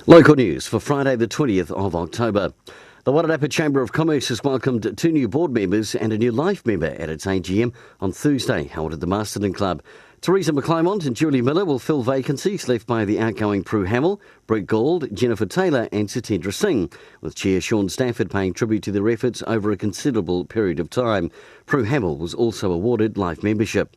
Local news for Friday the 20th of October. The Wairarapa Chamber of Commerce has welcomed 2 new board members and a new life member at its AGM on Thursday, held at the Masterton Club. Teresa McClymont and Julie Miller will fill vacancies left by the outgoing Prue Hamill, Brent Gare, Jennifer Taylor and Satendra Singh, with Chair Sean Stafford paying tribute to their efforts over a considerable period of time. Prue Hamill was also awarded life membership.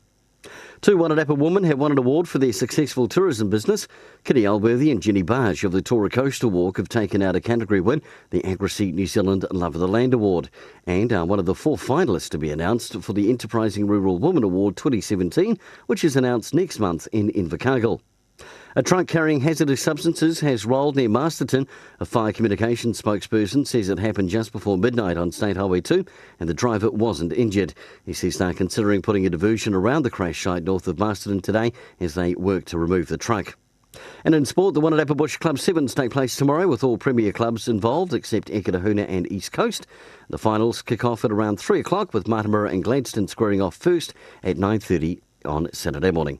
2 Wairarapa women have won an award for their successful tourism business. Kitty Alworthy and Jenny Barge of the Tora Coastal Walk have taken out a category win, the AgriSeat New Zealand Love of the Land Award, and are one of the 4 finalists to be announced for the Enterprising Rural Woman Award 2017, which is announced next month in Invercargill. A truck carrying hazardous substances has rolled near Masterton. A fire communications spokesperson says it happened just before midnight on State Highway 2 and the driver wasn't injured. He says they're considering putting a diversion around the crash site north of Masterton today as they work to remove the truck. And in sport, the Wairarapa Bush Club Sevens take place tomorrow with all premier clubs involved except Eketahuna and East Coast. The finals kick off at around 3 o'clock with Matamura and Gladstone squaring off first at 9:30 on Saturday morning.